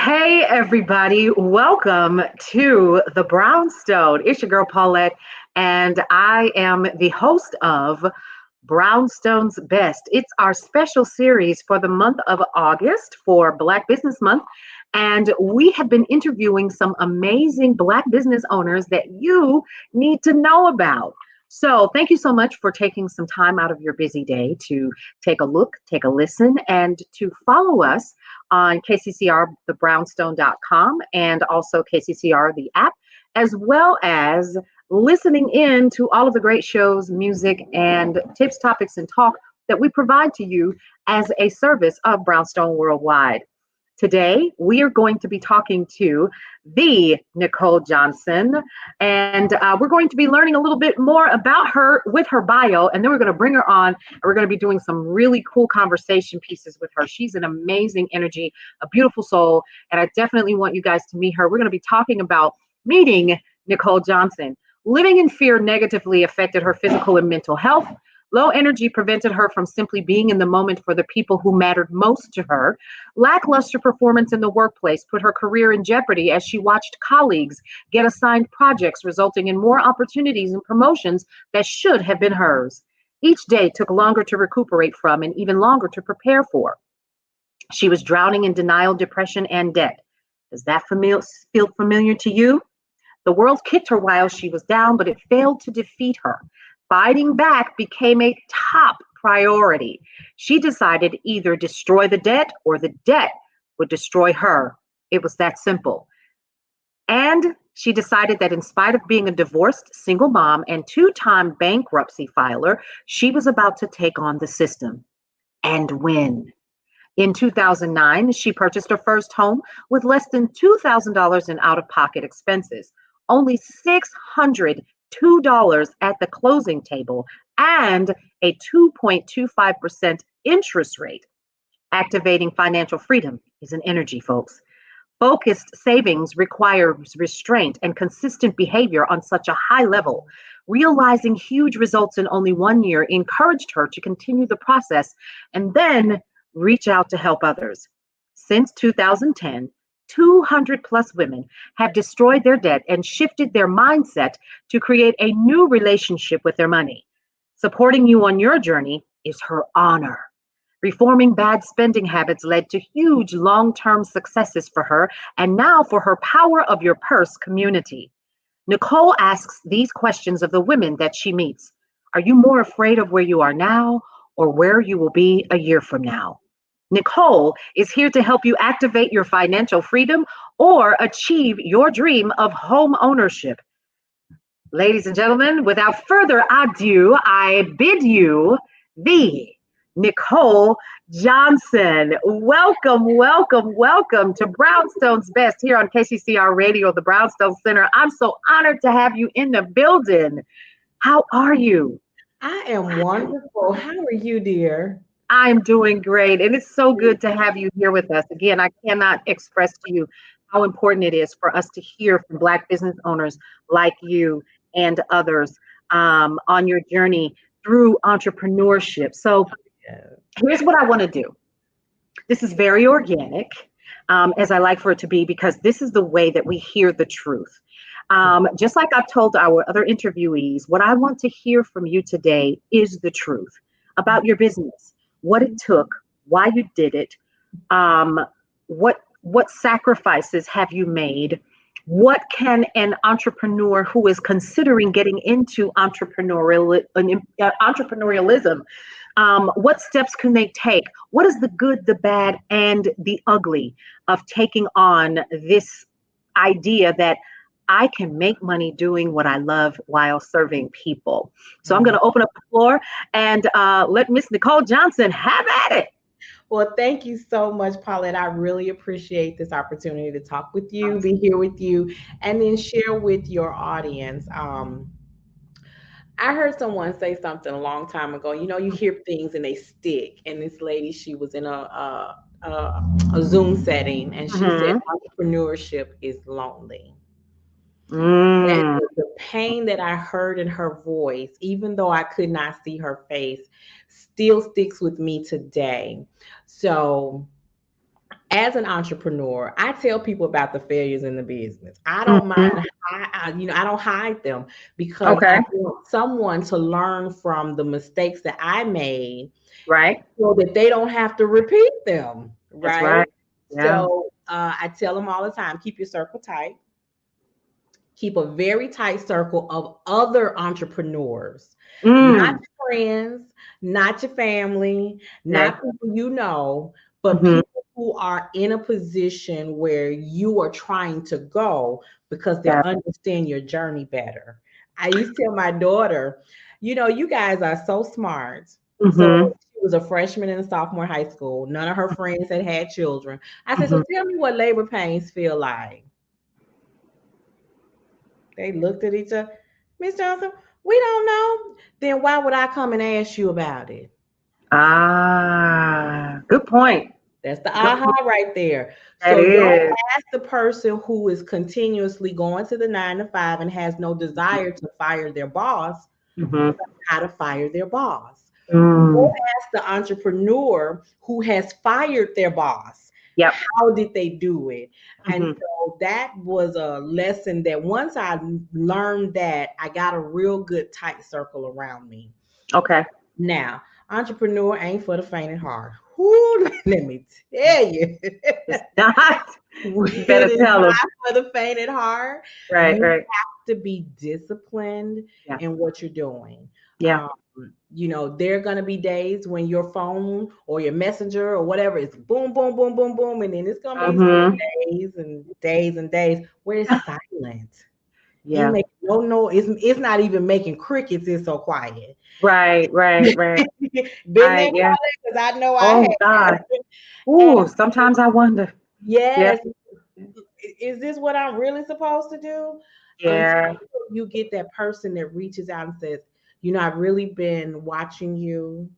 Hey, everybody. Welcome to the Brownstone. It's your girl, Paulette, and I am the host of Brownstone's Best. It's our special series for the month of August for Black Business Month. And we have been interviewing some amazing Black business owners that you need to know about. So, thank you so much for taking some time out of your busy day to take a look, take a listen, and to follow us on kccrthebrownstone.com and also KCCR, the app, as well as listening in to all of the great shows, music, and tips, topics, and talk that we provide to you as a service of Brownstone Worldwide. Today, we are going to be talking to the Nicole Johnson, and we're going to be learning a little bit more about her with her bio, and then we're going to bring her on, and we're going to be doing some really cool conversation pieces with her. She's an amazing energy, a beautiful soul, and I definitely want you guys to meet her. We're going to be talking about meeting Nicole Johnson. Living in fear negatively affected her physical and mental health. Low energy prevented her from simply being in the moment for the people who mattered most to her. Lackluster performance in the workplace put her career in jeopardy as she watched colleagues get assigned projects, resulting in more opportunities and promotions that should have been hers. Each day took longer to recuperate from and even longer to prepare for. She was drowning in denial, depression, and debt. Does that feel familiar to you? The world kicked her while she was down, but it failed to defeat her. Fighting back became a top priority. She decided either destroy the debt or the debt would destroy her. It was that simple. And she decided that in spite of being a divorced single mom and two-time bankruptcy filer, she was about to take on the system and win. In 2009, she purchased her first home with less than $2,000 in out-of-pocket expenses, only $602 at the closing table, and a 2.25% interest rate. Activating financial freedom is an energy, folks. Focused savings requires restraint and consistent behavior on such a high level. Realizing huge results in only 1 year encouraged her to continue the process and then reach out to help others. Since 2010, 200 plus women have destroyed their debt and shifted their mindset to create a new relationship with their money. Supporting you on your journey is her honor. Reforming bad spending habits led to huge long-term successes for her and now for her Power of Your Purse community. Nicole asks these questions of the women that she meets. Are you more afraid of where you are now or where you will be a year from now? Nicole is here to help you activate your financial freedom or achieve your dream of home ownership. Ladies and gentlemen, without further ado, I bid you the Nicole Johnson. Welcome, welcome, welcome to Brownstone's Best here on KCCR Radio, the Brownstone Center. I'm so honored to have you in the building. How are you? I am wonderful. How are you, dear? I'm doing great, and it's so good to have you here with us. Again, I cannot express to you how important it is for us to hear from Black business owners like you and others on your journey through entrepreneurship. So Yeah. here's what I want to do. This is very organic, as I like for it to be, because this is the way that we hear the truth. Just like I've told our other interviewees, what I want to hear from you today is the truth about your business, what it took, why you did it, what sacrifices have you made, what can an entrepreneur who is considering getting into entrepreneurialism, what steps can they take? What is the good, the bad, and the ugly of taking on this idea that I can make money doing what I love while serving people? So I'm going to open up the floor and let Miss Nicole Johnson have at it. Well, thank you so much, Paulette. I really appreciate this opportunity to talk with you, be here with you, and then share with your audience. I heard someone say something a long time ago. You know, you hear things and they stick. And this lady, she was in a Zoom setting, and she said Mm-hmm. entrepreneurship is lonely. And Mm. the pain that I heard in her voice, even though I could not see her face, still sticks with me today. So as an entrepreneur, I tell people about the failures in the business. I don't Mhm. mind, I don't hide them because I Okay. want someone to learn from the mistakes that I made Right. so that they don't have to repeat them, That's right? right. Yeah. So I tell them all the time, keep your circle tight, keep a very tight circle of other entrepreneurs, not Mm. your friends, not your family, Okay. not people you know, but Mhm. people who are in a position where you are trying to go because they Yeah. understand your journey better. I used to tell my daughter, you guys are so smart. So Mhm. she was a freshman and a sophomore high school. None of her friends had children. I said, so Mhm. tell me what labor pains feel like. They looked at each other. Miss Johnson, we don't know. Then why would I come and ask you about it? Ah, good point. That's the Good aha point. right there. That So don't is. ask the person who is continuously going to the 9 to 5 and has no desire to fire their boss Mhm. about how to fire their boss. Go Mm. ask the entrepreneur who has fired their boss. Yep. How did they do it? And Mhm. so that was a lesson that once I learned that, I got a real good tight circle around me. Okay. Now, entrepreneur ain't for the faint at heart. Whoo, let me tell you, It's not. You it better is tell them. not for the faint at heart. Right. You Right. have to be disciplined Yeah. in what you're doing. Yeah. Um, there are going to be days when your phone or your messenger or whatever is boom, boom, boom, boom, boom. And then it's going to be Mhm. days and days and days where it's silent. Ain't Yeah. making no, it's not even making crickets. It's so quiet. Right. Right. Right. Been there, Yeah. because I know I Oh have. God. Ooh. And Sometimes I wonder. Yeah. yes, is this what I'm really supposed to do? Until Yeah. you get that person that reaches out and says, I've really been watching you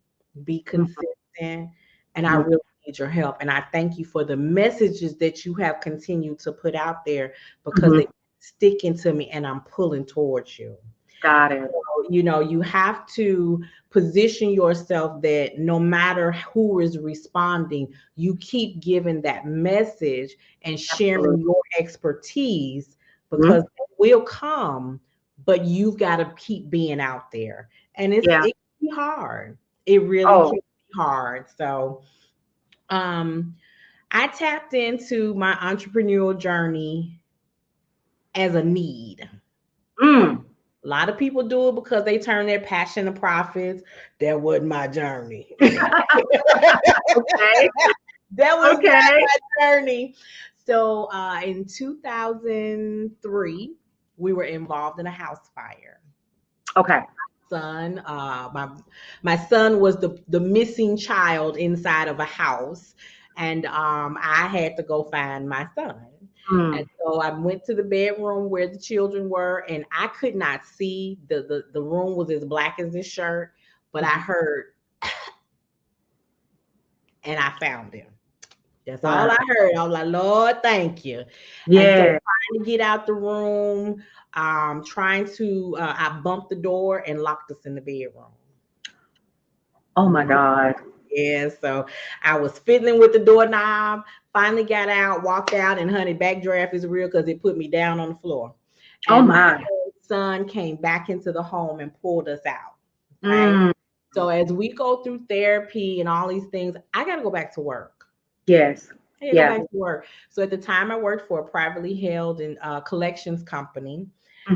be Mhm. consistent, and I Mhm. really need your help. And I thank you for the messages that you have continued to put out there because Mhm. they sticking to me and I'm pulling towards you. Got it. You have to position yourself that no matter who is responding, you keep giving that message and sharing Absolutely. your expertise because Mhm. it will come, but you've got to keep being out there. And Yeah. it can be hard. It really can Oh. be hard. So I tapped into my entrepreneurial journey as a need. Mm. A lot of people do it because they turn their passion to profits. That wasn't my journey. Okay. That was not Okay. my journey. So in 2003, we were involved in a house fire. Okay. Son, my son was the missing child inside of a house, and I had to go find my son. And Mm. so I went to the bedroom where the children were, and I could not see the room was as black as this shirt, but I Mhm. heard and I found him. That's all Wow. I heard. I was like, Lord, thank you. And so Yeah. trying to get out the room, trying to, I bumped the door and locked us in the bedroom. Oh my God. Yeah, so I was fiddling with the doorknob, finally got out, walked out, and honey, backdraft is real because it put me down on the floor. Oh And my my. son came back into the home and pulled us out. Okay. Mm. So as we go through therapy and all these things, I got to go back to work. Yes. I got to go Yeah. back to work. So at the time, I worked for a privately held and collections company.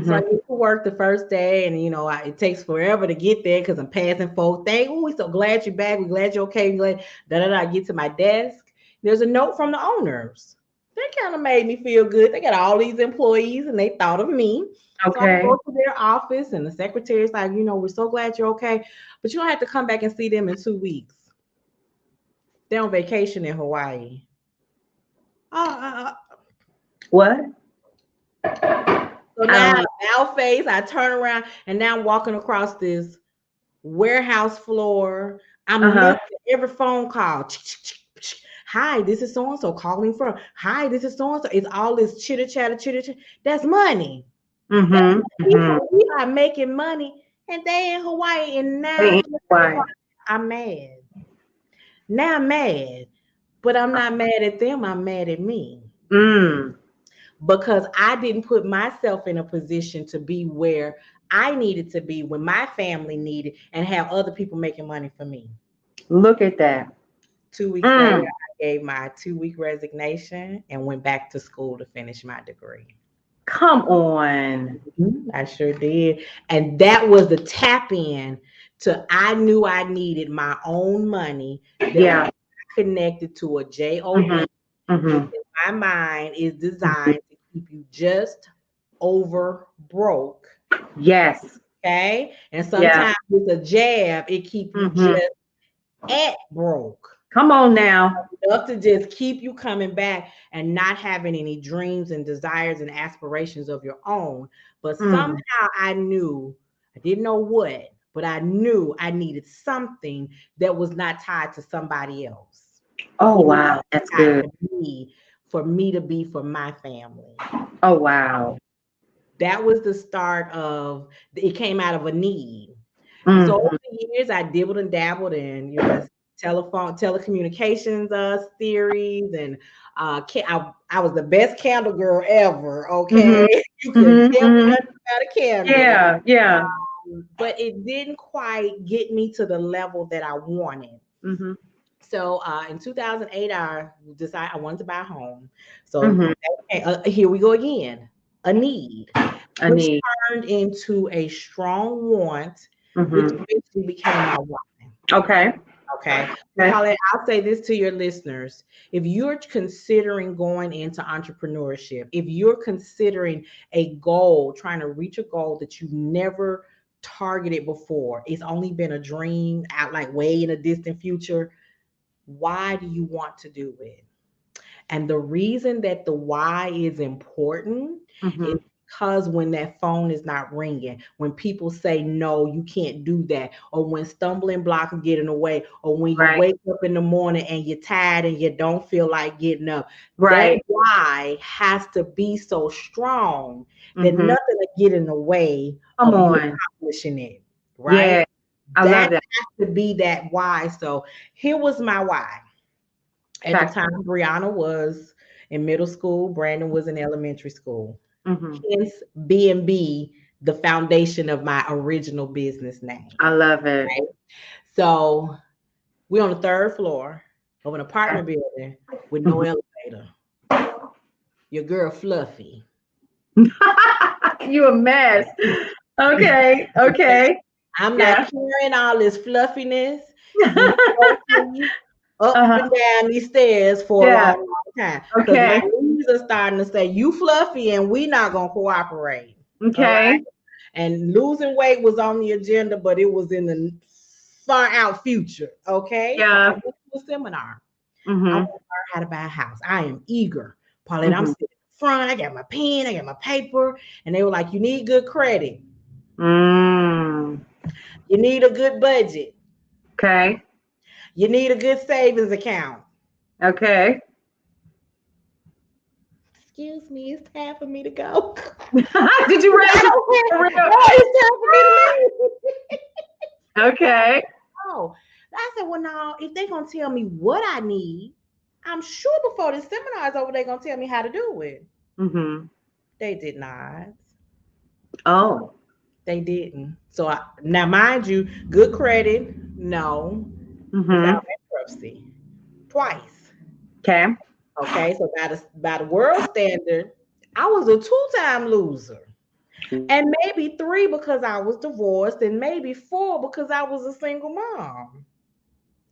So I Hmm. get to work the first day, and it takes forever to get there because I'm passing folks. Oh, we so glad you're back. We're glad you're okay. We're glad. Da da da. I get to my desk. There's a note from the owners. That kind of made me feel good. They got all these employees, and they thought of me. So I Okay. go to their office, and the secretary's like, we're so glad you're okay, but you don't have to come back and see them in 2 weeks. They're on vacation in Hawaii. Uh, What? So I now, don't. face, I turn around and now I'm walking across this warehouse floor. Uh I'm huh. listening to every phone call. Hi, this is so and so calling from. Hi, this is so and so. It's all this chitter chatter, chitter chatter. That's money. That's Mm-hmm. Mm-hmm. people. We are making money, and they in Hawaii. And now, Why? I'm mad. Now I'm mad But I'm not mad at them. I'm mad at me. Mm. Because I didn't put myself in a position to be where I needed to be when my family needed and have other people making money for me. Look at that. 2 weeks later, Mm. I gave my 2 week resignation and went back to school to finish my degree. Come on. I sure did. And that was the tap in to I knew I needed my own money that was Yeah. connected to a job, Hmm. which Hmm. in my mind is designed to keep you just over broke. Yes. Okay. And Yeah. sometimes with a jab, it keep you Hmm. just at broke. Come on now. Enough to just keep you coming back and not having any dreams and desires and aspirations of your own. But somehow Mm. I knew, I didn't know what, but I knew I needed something that was not tied to somebody else. Oh, It needed wow. to be That's tied good. to me for me to be for my family. Oh, wow. That was the start of it came out of a need. And so over Hmm. the years, I dibbled and dabbled in, telecommunications theories, and I was the best candle girl ever. Hmm. Okay, you couldn't Hmm. tell me Hmm. nothing about a candle, Yeah. Yeah. but it didn't quite get me to the level that I wanted. Hmm. So in 2008, I decided I wanted to buy a home. So Hmm. here we go again, a need, A which need. turned into a strong want, which Hmm. eventually became my why. Okay. Okay. Okay. Paulette, I'll say this to your listeners. If you're considering going into entrepreneurship, if you're considering a goal, trying to reach a goal that you've never targeted before, it's only been a dream out like way in a distant future, why do you want to do it? And the reason that the why is important is Hmm. because when that phone is not ringing, when people say, no, you can't do that, or when stumbling blocks get in the way, or when you Right. wake up in the morning and you're tired and you don't feel like getting up, that Right. why has to be so strong that Hmm. nothing will get in the way Come of you on. accomplishing it, right? Yeah. I That love that. has to be that why. So here was my why. At the Okay. time, Brianna was in middle school. Brandon was in elementary school. Hmm. Hence, B&B, the foundation of my original business name. I love it. Right? So we're on the third floor of an Okay. apartment building with no Mhm. elevator. Your girl Fluffy. You a mess. Okay. Okay. I'm Yeah. not carrying all this fluffiness, these groceries up Uh-huh. and down these stairs for a Yeah. long, long time. Because my Okay. knees are starting to say, you fluffy and we not gonna cooperate. All right. Okay. And losing weight was on the agenda, but it was in the far out future. Okay. So I Yeah. went to a seminar. I want Mhm. to learn how to buy a house. I am eager. Paulette, I'm Mhm. sitting in front. I got my pen, I got my paper. And they were like, you need good credit. Mm. You need a good budget. Okay. You need a good savings account. Okay. Excuse me, it's time for me to go. Did you I raise don't for care. real? No, it's time for me to leave. Okay. Oh, I said, well, now if they're gonna tell me what I need, I'm sure before the seminar is over, they're gonna tell me how to do it. Mhm. They did not. Oh. They didn't. So now, mind you, good credit, no, Mhm. without bankruptcy, twice. Okay. Okay, so by the world standard, I was a two-time loser. And maybe three because I was divorced, and maybe four because I was a single mom.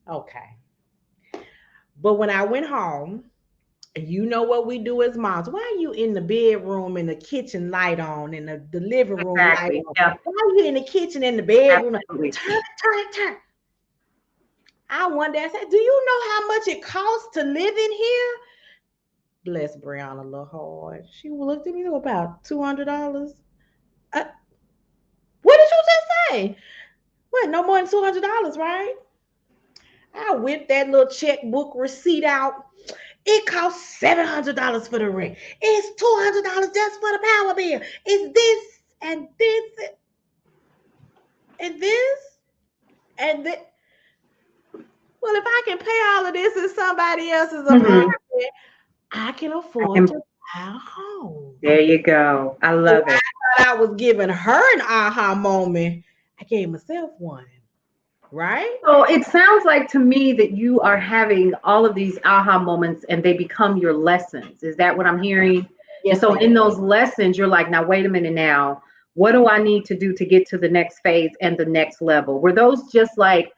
Okay. But when I went home, you know what we do as moms. Why are you in the bedroom and the kitchen light on and the living room light Exactly. on? Yeah. Why are you in the kitchen and the bedroom? Absolutely. Turn it, turn it, turn it. I one day I said, do you know how much it costs to live in here? Bless Brianna a little hard. She looked at me about $200. Uh, what did you just say? What, no more than $200, right? I whipped that little checkbook receipt out. It costs $700 for the rent. It's $200 just for the power bill. It's this and this and this and this. Well, if I can pay all of this in somebody else's Mhm. apartment, I can I afford can- to buy a home. There you go. I So love it. I thought I was giving her an aha moment. I gave myself one, right? So it sounds like to me that you are having all of these aha moments and they become your lessons. Is that what I'm hearing? And Yes, so ma'am. in those lessons, you're like, now wait a minute now. What do I need to do to get to the next phase and the next level? Were those just like,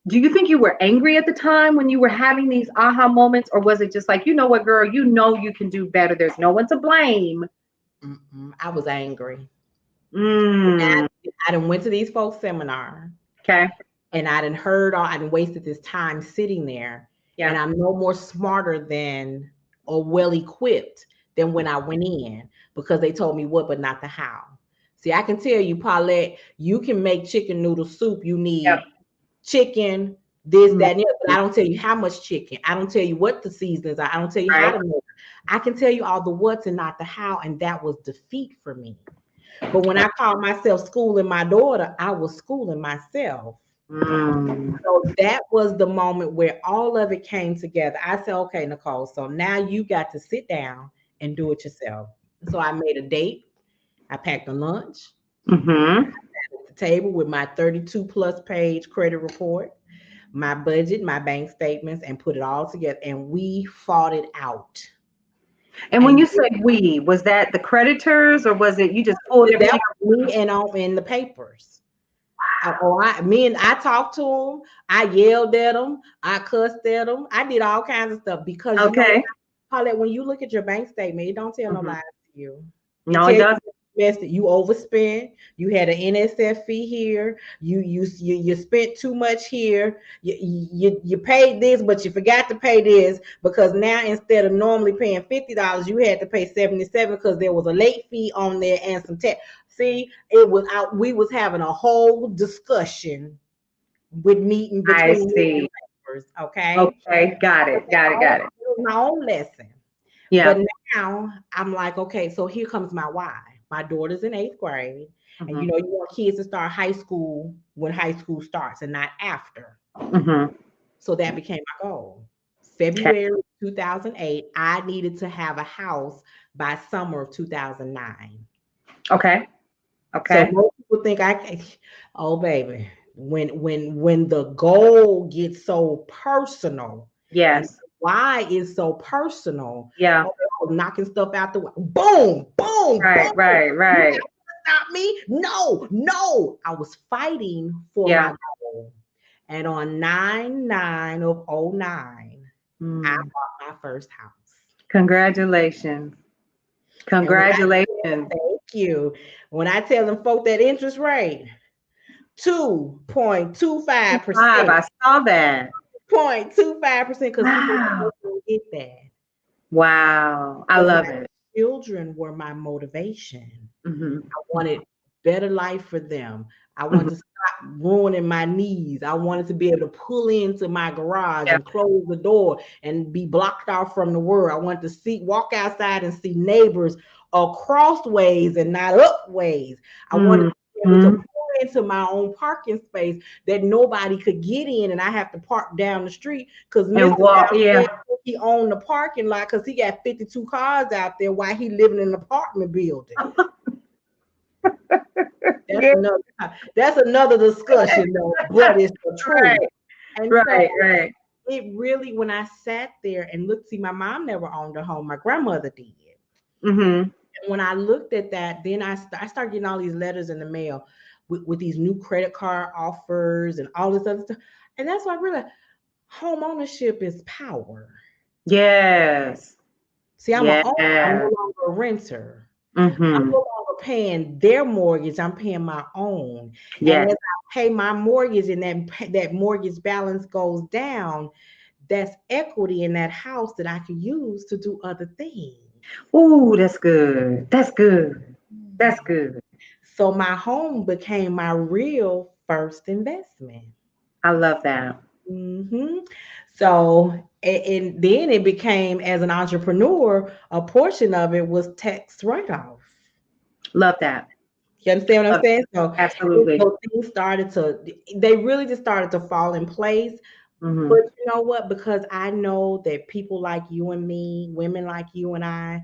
do you think you were angry at the time when you were having these aha moments? Or was it just like, you know what, girl, you know you can do better. There's no one to blame. I was angry. Mm, I done went to these folks' seminar okay. and I done heard all, I done wasted this time sitting there, and Yeah. I'm no more smarter than or well equipped than when I went in because they told me what, but not the how. See, I can tell you, Paulette, you can make chicken noodle soup. You Yep. need chicken, this, Mhm. that, and the other. But I don't tell you how much chicken. I don't tell you what the seasons are. I don't tell you how Right. to make it. I can tell you all the what's and not the how, and that was defeat for me. But when I called myself schooling my daughter, I was schooling myself. Mm. So that was the moment where all of it came together. I said, okay, Nicole, so now you got to sit down and do it yourself. So I made a date. I packed a lunch Mm-hmm. at the table with my 32 plus page credit report, my budget, my bank statements, and put it all together. And we fought it out. And when And you say we, was that the creditors or was it you just pulled that everything? was me and on in the papers. I talked to them. I yelled at them. I cussed at them. I did all kinds of stuff because you know what, Okay. Paulette, when you look at your bank statement, it don't tell no Hmm. lies to you. It No, it tells doesn't. you that you overspent. You had an NSF fee here. You spent too much here. You paid this, but you forgot to pay this because now instead of normally paying $50, you had to pay 77 because there was a late fee on there and some tax. See, it was out. We was having a whole discussion with meeting I between me and see. papers. Okay, Okay. Got it. Got it. Got it. it was my own lesson. Yeah. But now I'm like, okay, so here comes my why. My daughter's in eighth grade, and Hmm. you know, you want kids to start high school when high school starts and not after. Hmm. So that became my goal. Okay. February 2008, I needed to have a house by summer of 2009. Okay. So Okay. most people think oh baby, when the goal gets so personal and Yes. why is so personal, Yeah. oh, I was knocking stuff out the way. Boom, boom, Right. boom. Right. You Right. stop me? No, no. I was fighting for Yeah. my goal. And on 9/9 of '09, I Mm. bought my first house. Congratulations. And when I Congratulations. thank you, when I tell them folk that interest rate, 2.25%, Five. I saw that. 0.25%, because people Wow. don't get that. Wow. I But my love it. children were my motivation. Hmm. I wanted better life for them. I Hmm. wanted to stop ruining my knees. I wanted to be able to pull into my garage Yeah. and close the door and be blocked off from the world. I wanted to walk outside and see neighbors across ways and not up ways. I wanted to be able to Hmm. pull into my own parking space that nobody could get in, and I have to park down the street because And Mr. walk. Yeah. He owned the parking lot because he got 52 cars out there while he living in an apartment building. That's Yeah. another that's another discussion though, but it's the truth. Right. And so Right. Right. it really, when I sat there and looked, see, my mom never owned a home, my grandmother did. Hmm. And when I looked at that, then I started getting all these letters in the mail with these new credit card offers and all this other stuff. And that's why I realized home ownership is power. Yes. See, I'm an Yeah. owner, I'm no longer a renter. I'm Hmm. no longer paying their mortgage. I'm paying my own. And Yes. as I pay my mortgage and that mortgage balance goes down, that's equity in that house that I can use to do other things. Ooh, that's good. That's good. That's good. So my home became my real first investment. I love that. hmm So, and then it became, as an entrepreneur, a portion of it was tax write-off. Love that. You understand what I'm Love saying? So Absolutely. those things started to, they really just started to fall in place. Mm-hmm. But you know what? Because I know that people like you and me, women like you and I,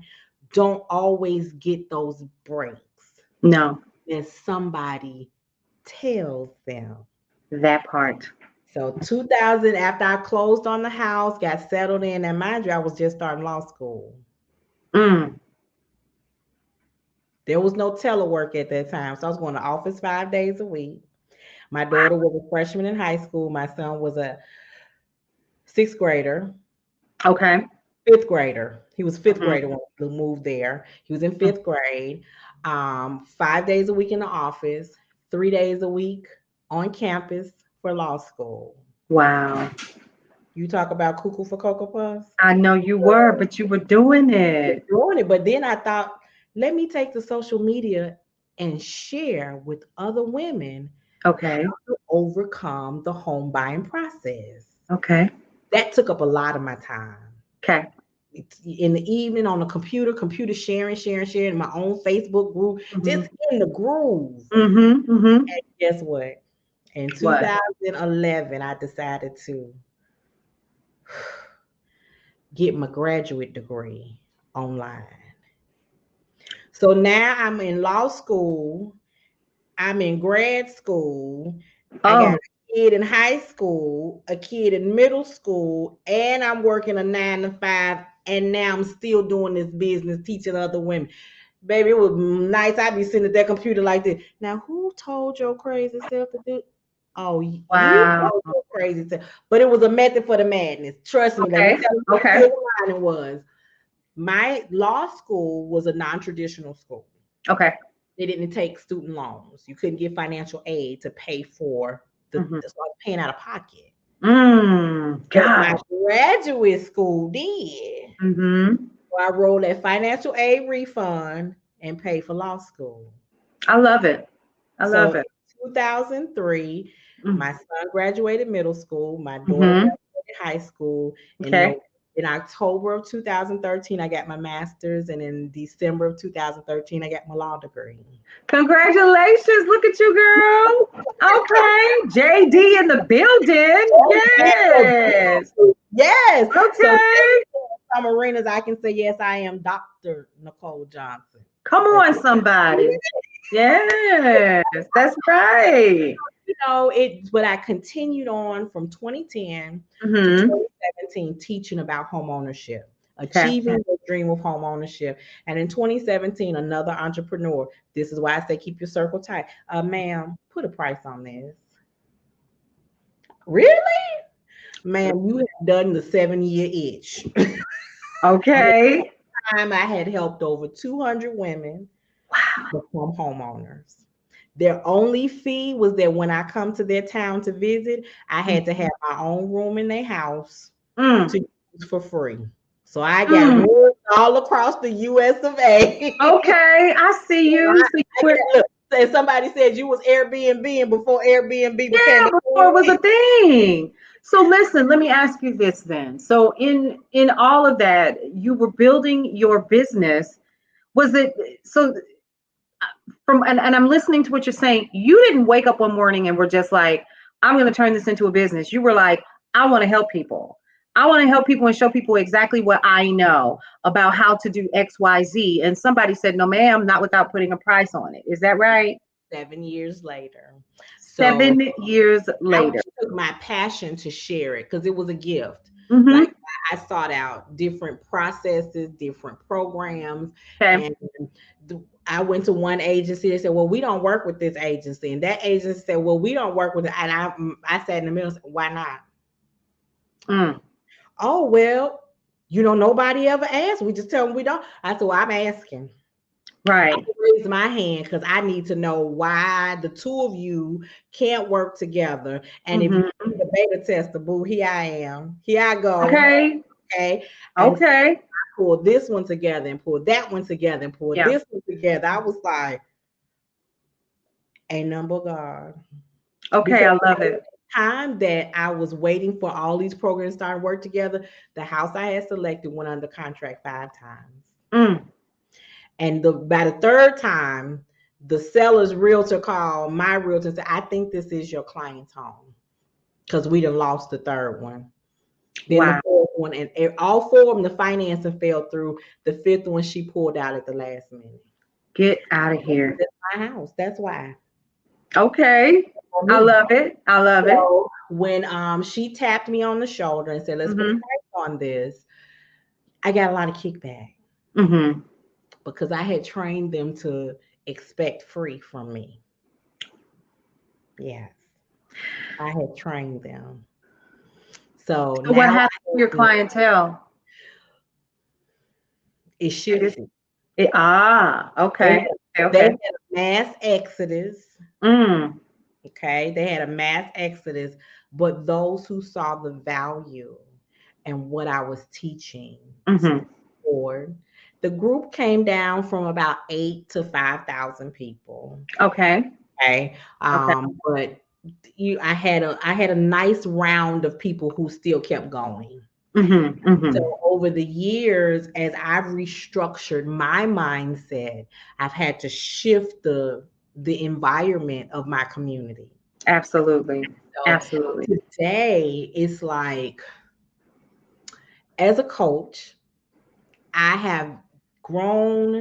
don't always get those breaks. No, And somebody tells them. that part. So 2000, after I closed on the house, got settled in, and mind you, I was just starting law school. Mm. There was no telework at that time. So I was going to office 5 days a week. My daughter was a freshman in high school. My son was a sixth grader, Okay. fifth grader. He was fifth Mm-hmm. grader when we moved there. He was in fifth grade. 5 days a week in the office, 3 days a week on campus for law school. Wow. You talk about cuckoo for Cocoa Puffs. I know you were, but you were doing it. Doing it, but then I thought, let me take the social media and share with other women how Okay. to overcome the home buying process. Okay. That took up a lot of my time. Okay. It's in the evening on the computer sharing in my own Facebook group, Mm-hmm. just in the groove. Mm-hmm. Mm-hmm. And guess what? In What? 2011, I decided to get my graduate degree online. So now I'm in law school, I'm in grad school, I got Oh, a kid in high school, a kid in middle school, and I'm working a 9 to 5, and now I'm still doing this business, teaching other women. Baby, it was nice. I'd be sitting at that computer like this. Now, who told your crazy self to do? Oh, you wow. told your crazy self. But it was a method for the madness. Trust me. Let me Okay. tell you what Okay. silver lining was. My law school was a non-traditional school. Okay. They didn't take student loans. You couldn't get financial aid to pay for Mm-hmm. so I was paying out of pocket. But my Gosh. graduate school did. Mm-hmm. So I rolled that financial aid refund and paid for law school. I love it. I So love in it. 2003, my son graduated middle school, my daughter Mm-hmm. graduated high school, and Okay. in October of 2013, I got my master's, and in December of 2013, I got my law degree. Congratulations. Look at you, girl. Okay. JD in the building. Yes. Yes. So Okay. some arenas, I can say, yes, I am Dr. Nicole Johnson. Come So, on, somebody. Yes. That's right. but I continued on from 2010 to Mm-hmm. 2017 teaching about home ownership, Okay. achieving the dream of home ownership. And in 2017, another entrepreneur, this is why I say keep your circle tight. Ma'am, put a price on this. Really? Ma'am, you have done the 7-year itch. Okay. Time I had helped over 200 women Wow. become homeowners. Their only fee was that when I come to their town to visit, I had to have my own room in their house to Mm. use for free. So I got Mm. rooms all across the US of A. Okay. I see you. So you I were, got, look, say somebody said you was Airbnb before Airbnb became yeah, a before it was thing. a thing. So listen, let me ask you this then. So in all of that, you were building your business. Was it so from and I'm listening to what you're saying. You didn't wake up one morning and were just like, I'm going to turn this into a business. You were like, I want to help people. I want to help people and show people exactly what I know about how to do XYZ. And somebody said, no, ma'am, not without putting a price on it. Is that right? 7 years later. So 7 years I later. took my passion to share it because it was a gift. Like Mm-hmm. I sought out different processes, different programs, Okay. and I went to one agency. They said, "Well, we don't work with this agency," and that agency said, "Well, we don't work with it." And I sat in the middle. And said, why not? Mm. Oh well, nobody ever asked. We just tell them we don't. I said, "Well, I'm asking." I Right. raise my hand because I need to know why the two of you can't work together. And if you Mm-hmm. need a beta tester, boo, here I am. Here I go. Okay. Okay. And so Okay. I pulled this one together and pulled that one together and pulled Yeah. this one together. I was like, ain't number God. Okay. Because I love it. time that I was waiting for all these programs to start work together, the house I had selected went under contract 5 times. Mm. And by the third time, the seller's realtor called my realtor and said, I think this is your client's home. because we done lost the third one. Then the Wow. fourth one, and all four of them, the financing fell through. The fifth one, she pulled out at the last minute. Get out of here. That's my house. That's why. Okay. For I me. love it. I love it. So when she tapped me on the shoulder and said, "Let's put a Mm-hmm. price on this," I got a lot of kickback Mm-hmm. because I had trained them to expect free from me. Yes, I had trained them. So So what now happened to your clientele? it shifted. They Okay. had, they Okay. had a mass exodus. Mm. Okay, they had a mass exodus, but those who saw the value and what I was teaching Mm-hmm. stepped forward. The group came down from about 8 to 5,000 people. Okay. Okay, Okay. but I had a nice round of people who still kept going. Mm-hmm. So Mm-hmm. over the years, as I've restructured my mindset, I've had to shift the environment of my community. Absolutely. So Absolutely. today it's like, as a coach, I have grown,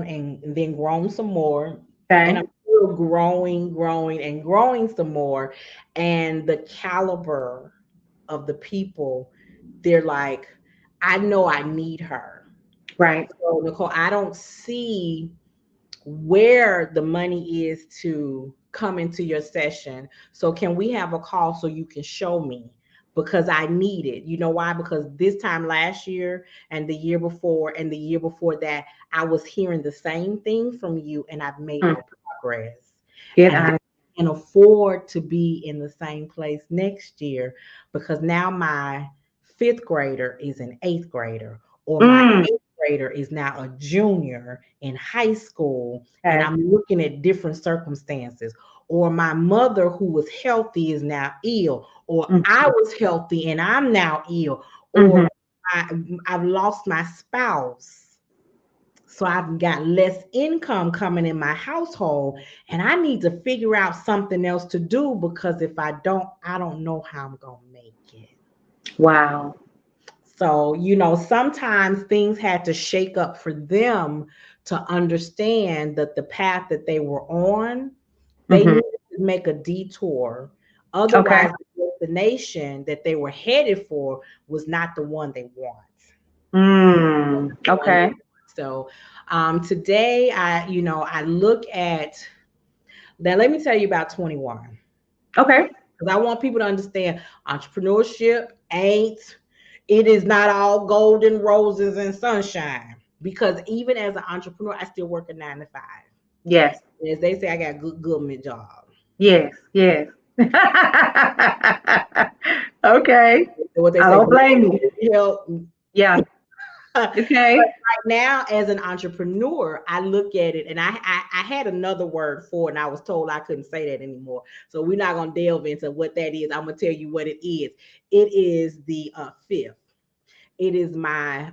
and then grown some more. And Okay. I'm still growing, and growing some more. And the caliber of the people, they're like, I know I need her. Right. So, Nicole, I don't see where the money is to come into your session. So can we have a call so you can show me? Because I need it. You know why? Because this time last year and the year before and the year before that, I was hearing the same thing from you and I've made Mm. no progress. Get And I out of can afford to be in the same place next year because now my fifth grader is an eighth grader, or my mm. eighth grader is now a junior in high school, and Okay. I'm looking at different circumstances. Or my mother, who was healthy, is now ill, or I Mm-hmm. was healthy and I'm now ill, Mm-hmm. or I've lost my spouse. So I've got less income coming in my household, and I need to figure out something else to do because if I don't, I don't know how I'm going to make it. Wow. So, sometimes things had to shake up for them to understand that the path that they were on, they Mm-hmm. needed to make a detour. Okay. Otherwise, the destination that they were headed for was not the one they want. Mm. The one they Okay. want. So, today I look at now. Let me tell you about 21 Okay. because I want people to understand entrepreneurship ain't, it is not all golden roses and sunshine. Because even as an entrepreneur, I still work a 9 to 5. Yes. As they say, I got a good government job. Yes. Yes. Okay. So what they I say, don't blame you. help. Yeah. Okay. Right now, as an entrepreneur, I look at it, and I had another word for it, and I was told I couldn't say that anymore. So we're not gonna delve into what that is. I'm gonna tell you what it is. It is the fifth. It is my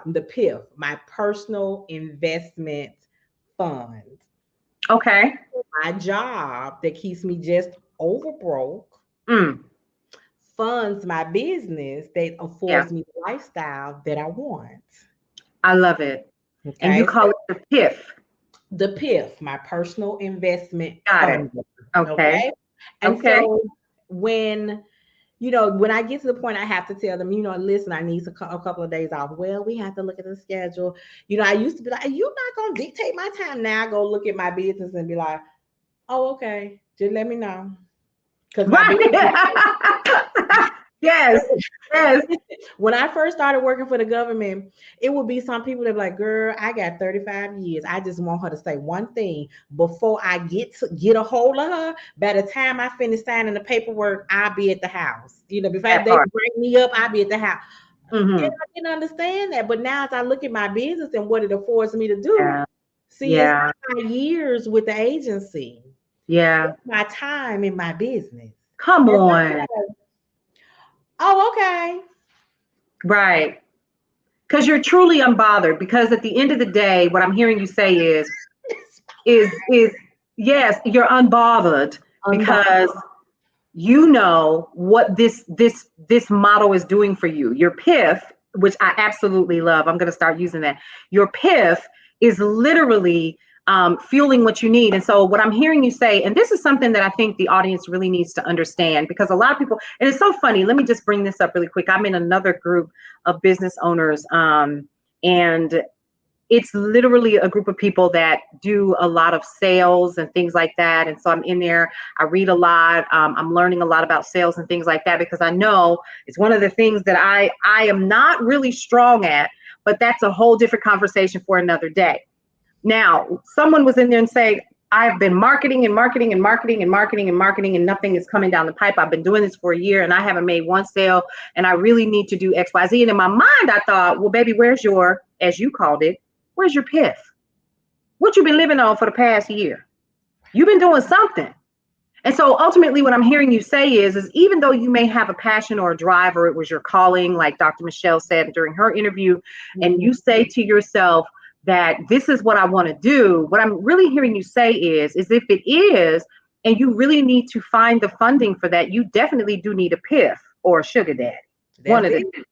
the PIF, my personal investment fund. Okay. My job that keeps me just over broke Mm. funds my business that Yeah. affords me the lifestyle that I want. I love it. And you Okay. call it the PIF. The PIF, my personal investment Got it. fund. Okay. Okay. And Okay. so when when I get to the point, I have to tell them, listen, I need a couple of days off. Well, we have to look at the schedule. I used to be like, you're not going to dictate my time. Now I go look at my business and be like, oh, okay, just let me know. Because my business, Right. Yes. Yes. when I first started working for the government, it would be some people that be like, girl, I got 35 years. I just want her to say one thing before I get a hold of her. By the time I finish signing the paperwork, I'll be at the house. Before That they part. bring me up, I'll be at the house. And Mm-hmm. I didn't understand that. But now as I look at my business and what it affords me to do, Yeah. see, it's Yeah. not my years with the agency. Yeah. It's my time in my business. Come And I'm on. like, oh, okay. Right. Because you're truly unbothered. Because at the end of the day, what I'm hearing you say is yes, you're unbothered Unbothered. because you know what this model is doing for you. Your PIF, which I absolutely love, I'm going to start using that. Your PIF is literally fueling what you need. And so what I'm hearing you say, and this is something that I think the audience really needs to understand, because a lot of people, and it's so funny, let me just bring this up really quick. I'm in another group of business owners, and it's literally a group of people that do a lot of sales and things like that. And so I'm in there, I read a lot. I'm learning a lot about sales and things like that, because I know it's one of the things that I am not really strong at, but that's a whole different conversation for another day. Now, someone was in there and saying, I've been marketing and marketing and marketing and marketing and marketing, and nothing is coming down the pipe. I've been doing this for a year and I haven't made one sale, and I really need to do X, Y, Z. And in my mind, I thought, well, baby, where's your, as you called it, where's your PIF? What you been living on for the past year? You've been doing something. And so ultimately what I'm hearing you say is even though you may have a passion or a drive, or it was your calling, like Dr. Michelle said during her interview, and you say to yourself that this is what I want to do, what I'm really hearing you say is if it is, and you really need to find the funding for that, you definitely do need a PIF or a sugar daddy. That's one of the two.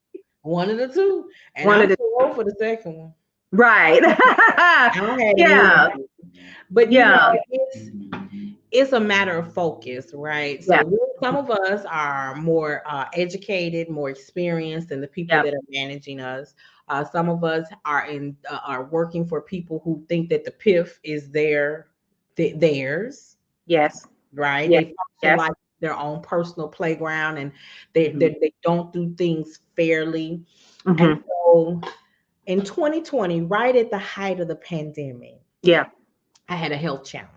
One of the two. And I'm too old for the second one. Right. I don't have yeah. But you know, it's a matter of focus, right? So some of us are more educated, more experienced than the people that are managing us. Some of us are working for people who think that the PIF is theirs. Yes. Right. They function like their own personal playground, and they don't do things fairly. And so in 2020, right at the height of the pandemic, I had a health challenge.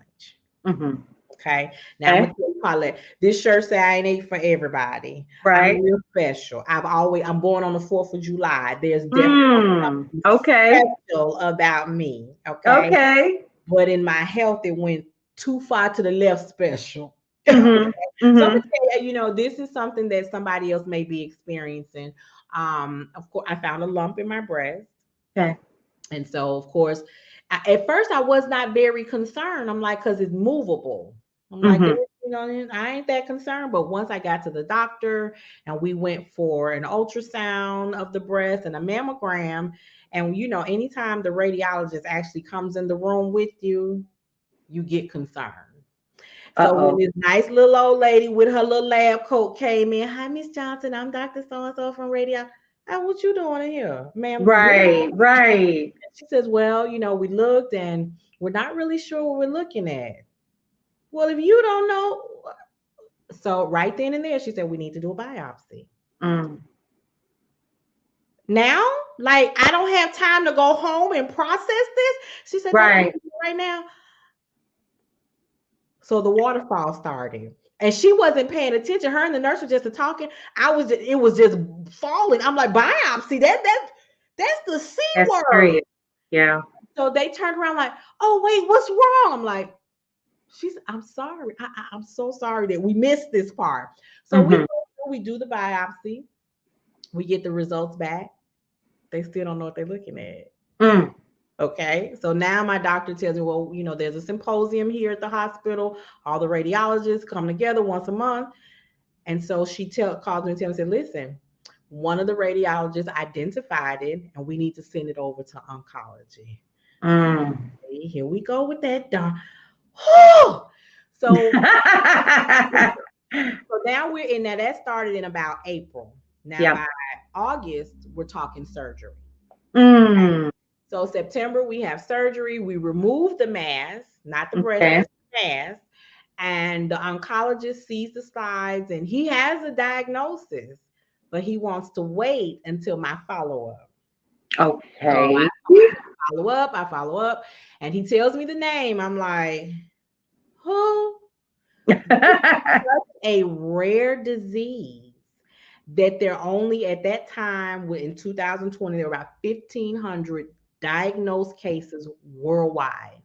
Okay. Now I'm gonna tell you, Paulette, this shirt say I ain't for everybody. Right. I'm real special. I'm born on the 4th of July. There's definitely something special about me. Okay. But in my health, it went too far to the left special. So I'm gonna tell you, this is something that somebody else may be experiencing. Of course, I found a lump in my breast. Okay. And so, of course, at first I was not very concerned. I'm like, because it's movable. I'm like, I ain't that concerned. But once I got to the doctor and we went for an ultrasound of the breast and a mammogram, and anytime the radiologist actually comes in the room with you, you get concerned. So when this nice little old lady with her little lab coat came in, hi, Miss Johnson, I'm Dr. So-and-so from radio. What you doing in here, ma'am? Right. She says, well, we looked and we're not really sure what we're looking at. Well, if you don't know. So right then and there, she said, we need to do a biopsy. Now, like, I don't have time to go home and process this. She said, right now. So the waterfall started. And she wasn't paying attention. Her and the nurse were just talking. It was just falling. I'm like, biopsy, that's the C word. Great. Yeah. So they turned around like, oh, wait, what's wrong? I'm like, I'm sorry. I'm so sorry that we missed this part. So we do the biopsy. We get the results back. They still don't know what they're looking at. Okay. So now my doctor tells me, well, there's a symposium here at the hospital. All the radiologists come together once a month. And so she calls me and tells me, listen, one of the radiologists identified it and we need to send it over to oncology. Okay, here we go with that. So now we're in that. That started in about April. Now by August, we're talking surgery. So September, we have surgery. We remove the mass, not the breast, the mass. And the oncologist sees the slides and he has a diagnosis, but he wants to wait until my follow-up. Okay. So I follow up, and he tells me the name. I'm like, who? Such a rare disease that they're only at that time, in 2020, there were about 1,500 diagnosed cases worldwide.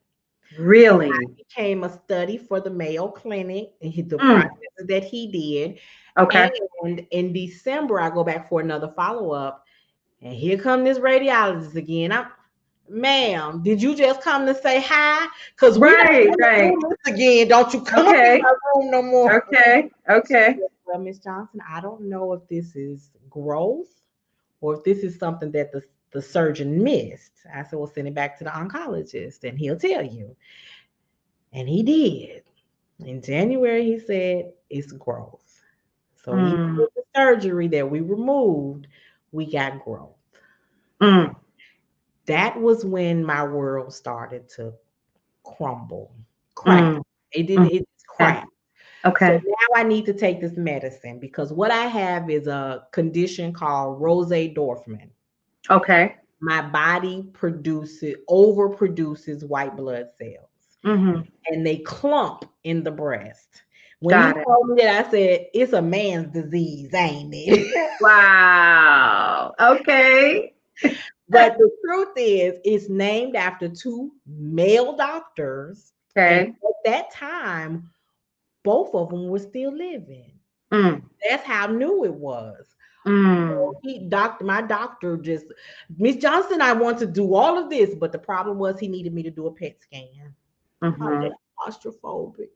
Really? So I became a study for the Mayo Clinic and the processes that he did. Okay. And in December, I go back for another follow-up, and here come this radiologist again. ma'am, did you just come to say hi? Because we don't Right, want to right. do this again. Don't you come up in Okay, my room no more. okay, She okay. said, well, Miss Johnson, I don't know if this is growth or if this is something that the surgeon missed. I said, well, send it back to the oncologist and he'll tell you. And he did. In January, he said it's growth. So even Mm, with the surgery that we removed, we got growth. mm, That was when my world started to crumble, crack. mm, It didn't, mm. it Okay, cracked. So okay, now I need to take this medicine because what I have is a condition called Rose Dorfman. okay. My body overproduces white blood cells Mm-hmm. and they clump in the breast. When he Got it. told me that, I said, it's a man's disease, ain't it? Wow. Okay. But the truth is, it's named after two male doctors. And Okay. at that time, both of them were still living. Mm, That's how new it was. mm, My doctor just, Miss Johnson, I want to do all of this, but the problem was he needed me to do a PET scan. I'm mm-hmm. just claustrophobic.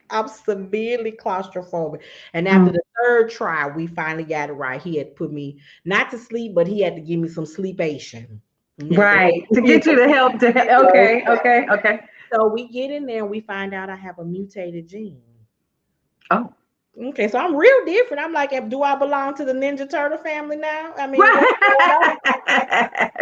I'm severely claustrophobic. And after Mm. the third try, we finally got it right. He had put me not to sleep, but he had to give me some sleepation. Right. To get you the help to okay, okay, okay. So we get in there and we find out I have a mutated gene. Oh. Okay, so I'm real different. I'm like, do I belong to the Ninja Turtle family now? I mean, what's going on?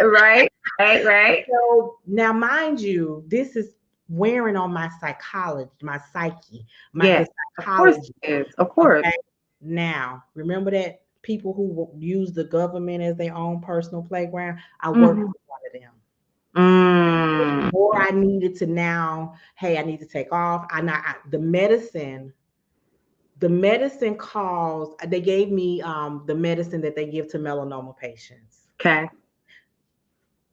Right. Right, right, right. So now, mind you, this is wearing on my psychology, my psyche, the Yes, of course psychology. it is. Of course. Okay. Now, remember that people who use the government as their own personal playground? I worked Mm-hmm. with one of them. Mm. Or I needed to now, hey, I need to take off. The medicine calls, they gave me the medicine that they give to melanoma patients. Okay.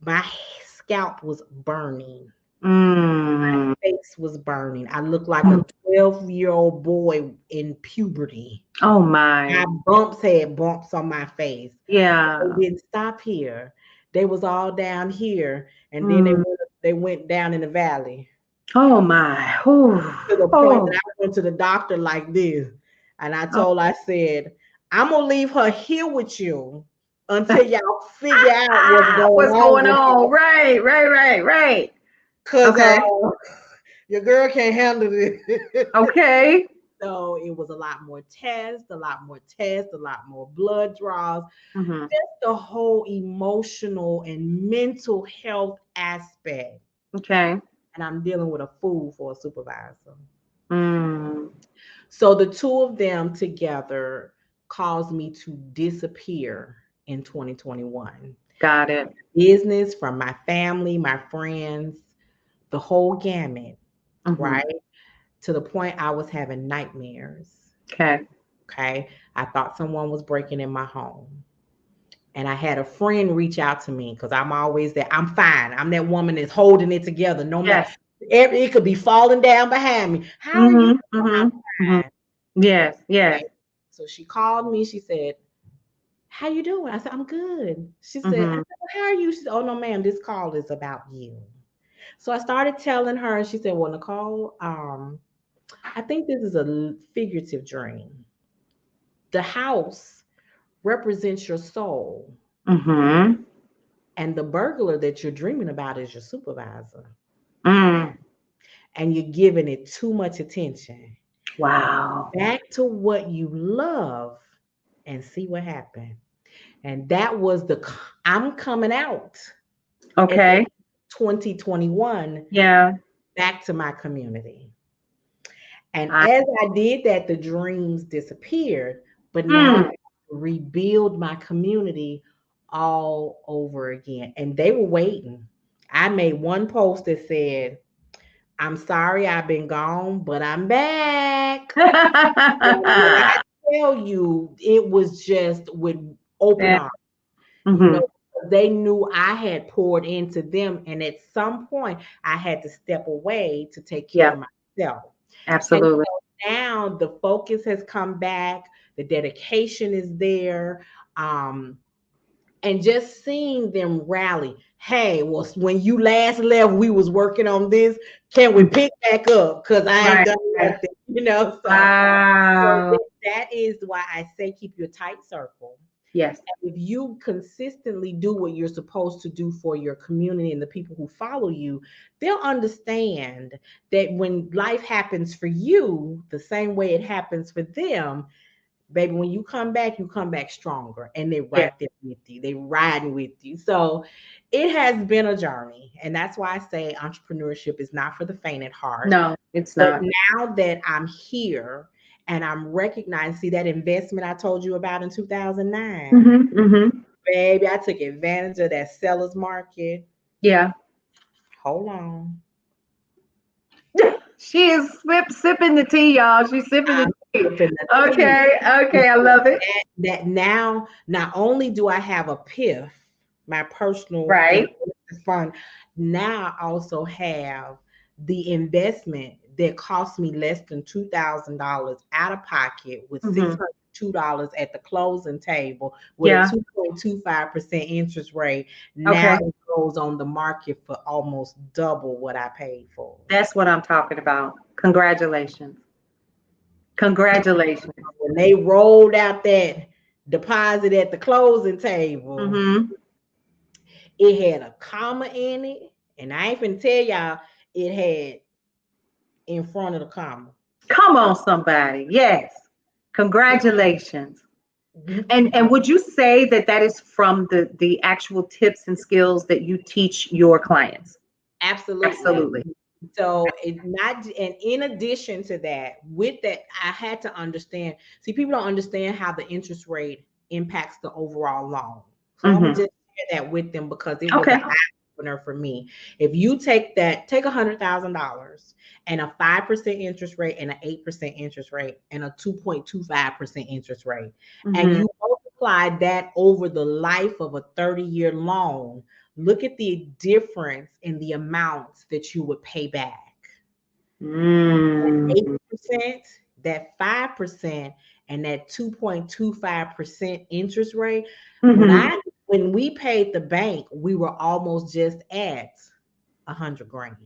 My scalp was burning. Mm. Face was burning. I looked like a 12-year-old boy in puberty. Oh my. My bumps had bumps on my face. Yeah. They didn't stop here. They was all down here, and then Mm. they went down in the valley Oh my. Ooh. to the point that Oh. I went to the doctor like this, and I said, I'm gonna leave her here with you until y'all figure out what's going What's on going with on? her, Right, right, right, right. cause Okay. your girl can't handle it. Okay. So it was a lot more tests, a lot more blood draws, Mm-hmm. just the whole emotional and mental health aspect. Okay. And I'm dealing with a fool for a supervisor. Mm. So the two of them together caused me to disappear in 2021. Got it. Business, from my family, my friends, the whole gamut, Mm-hmm. right? To the point I was having nightmares. Okay. Okay. I thought someone was breaking in my home. And I had a friend reach out to me because I'm always there. I'm fine. I'm that woman that's holding it together. No matter, Yes. it could be falling down behind me. How are you? Mm-hmm. I'm Mm-hmm. Mm-hmm. fine. Yes. Yes. Okay. So she called me. She said, how you doing? I said, I'm good. I Mm-hmm. said, well, how are you? She said, oh no, ma'am, this call is about you. So I started telling her, and she said, well, Nicole, I think this is a figurative dream. The house represents your soul, Mm-hmm. and the burglar that you're dreaming about is your supervisor, Mm. and you're giving it too much attention. Wow. Back to what you love and see what happened. And that was I'm coming out at the Okay. 2021 Yeah. back to my community. And I, as I did that, the dreams disappeared, but now I mm. rebuild my community all over again. And they were waiting. I made one post that said, I'm sorry I've been gone, but I'm back. And when I tell you, it was just with open Yeah. arms, you Mm-hmm. know, they knew I had poured into them. And at some point, I had to step away to take care Yeah. of myself. And Absolutely. so now the focus has come back, the dedication is there. Um, And just seeing them rally. Hey, well, when you last left, we was working on this. Can we pick back up? Because I ain't Right. done nothing, you know. So Wow. that is why I say keep your tight circle. Yes. If you consistently do what you're supposed to do for your community and the people who follow you, they'll understand that when life happens for you, the same way it happens for them, baby, when you come back stronger, and they're Yeah. right there with you. They riding with you. So it has been a journey. And that's why I say entrepreneurship is not for the faint at heart. No, it's But not. now that I'm here and I'm recognizing, see that investment I told you about in 2009, Mm-hmm, mm-hmm. baby, I took advantage of that seller's market. Yeah. Hold on. She is sipping the tea, y'all. She's sipping the I'm tea. flipping the tea. Okay. Okay. I love it. That now, not only do I have a PIF, my personal Right. investment fund, now I also have the investment that cost me less than $2,000 out of pocket with Mm-hmm. $602 at the closing table with a Yeah. 2.25% interest rate. Now Okay. it goes on the market for almost double what I paid for. That's what I'm talking about. Congratulations. Congratulations. When they rolled out that deposit at the closing table, Mm-hmm. it had a comma in it, and I ain't finna tell y'all it had in front of the comma. Come on, somebody. Yes. Congratulations. And would you say that that is from the actual tips and skills that you teach your clients? Absolutely. Absolutely. So it not, and in addition to that, with that, I had to understand. See, people don't understand how the interest rate impacts the overall loan. So I'm gonna Mm-hmm. just share that with them because it was an Okay. eye opener for me. If you take $100,000 and a 5% interest rate and an 8% interest rate and a 2.25% interest rate, and Mm-hmm. you multiply that over the life of a 30-year loan, look at the difference in the amounts that you would pay back. Mm. 8%, that 5%, and that 2.25% interest rate. When Mm-hmm. I when we paid the bank, we were almost just at 100 grand.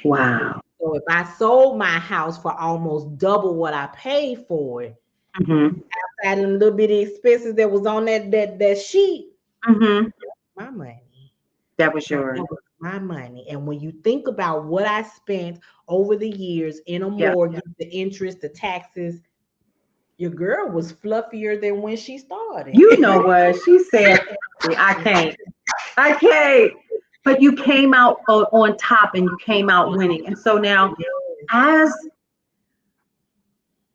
Wow. So if I sold my house for almost double what I paid for it, Mm-hmm. outside of the little bitty expenses that was on that sheet, Mm-hmm. my money. That was That yours. was my money. And when you think about what I spent over the years in a Yep. mortgage, the interest, the taxes, your girl was fluffier than when she started. You know what? She said, I can't. I can't. But you came out on top and you came out winning. And so now, as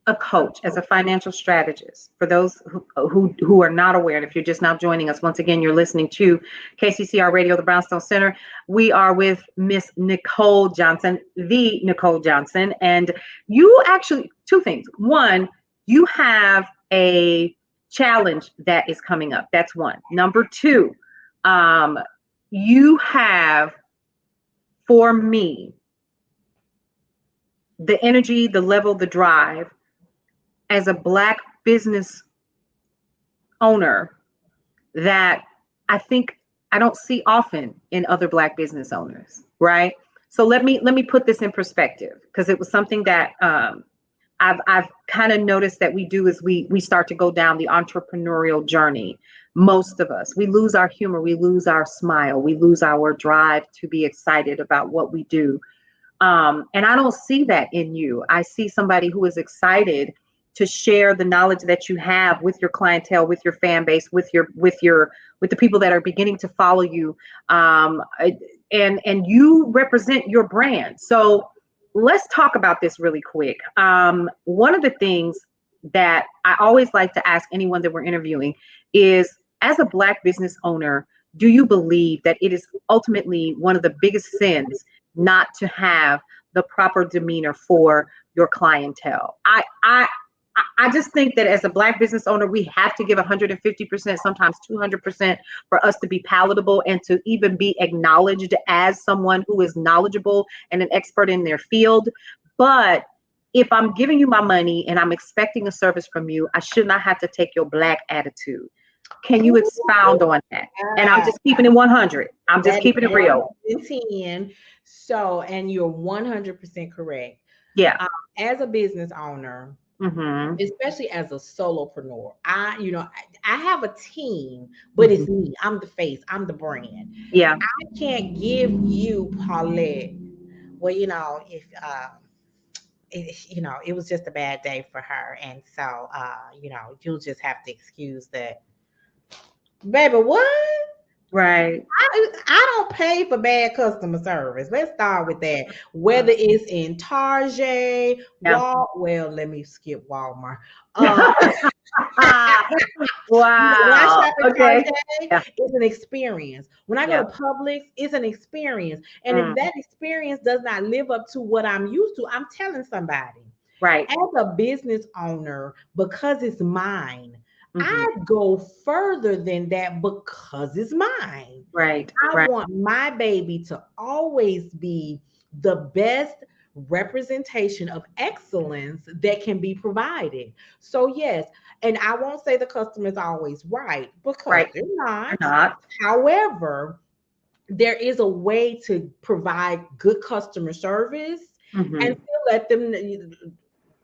a coach, as a financial strategist, for those who are not aware, and if you're just now joining us, once again, you're listening to KCCR Radio, the Brownstone Center. We are with Miss Nicole Johnson, the Nicole Johnson. And you actually, two things. One, you have a challenge that is coming up. That's one. Number two, you have, for me, the energy, the level, the drive as a Black business owner that I think I don't see often in other Black business owners, right? So let me put this in perspective, because it was something that I've kind of noticed that we do is we start to go down the entrepreneurial journey. Most of us, we lose our humor, we lose our smile, we lose our drive to be excited about what we do. And I don't see that in you. I see somebody who is excited to share the knowledge that you have with your clientele, with your fan base, with the people that are beginning to follow you. And you represent your brand. So let's talk about this really quick. One of the things that I always like to ask anyone that we're interviewing is, as a Black business owner, do you believe that it is ultimately one of the biggest sins not to have the proper demeanor for your clientele? I just think that as a Black business owner, we have to give 150%, sometimes 200% for us to be palatable and to even be acknowledged as someone who is knowledgeable and an expert in their field. But if I'm giving you my money and I'm expecting a service from you, I should not have to take your Black attitude. Can you expound on that? And I'm Ah, just keeping it 100. I'm just that is keeping it real. 110. So, and you're 100% correct. Yeah. Um, as a business owner, Mm-hmm. especially as a solopreneur, I have a team, but Hmm. it's me. I'm the face. I'm the brand. Yeah. I can't give you, Paulette. Well, if it was just a bad day for her, and so you'll just have to excuse that, baby. What? Right. I don't pay for bad customer service. Let's start with that. Whether it's in Target, Yeah. well, let me skip Walmart. Uh, when I Wow. shop at Okay. Target, Yeah. it's an experience. When I go Yeah. to Publix, it's an experience. And if Mm. that experience does not live up to what I'm used to, I'm telling somebody. Right. As a business owner, because it's mine, Hmm. I go further than that because it's mine. Right. I Right. want my baby to always be the best representation of excellence that can be provided. So, yes, and I won't say the customer is always right because Right. they're Or not. not. However, there is a way to provide good customer service and Hmm.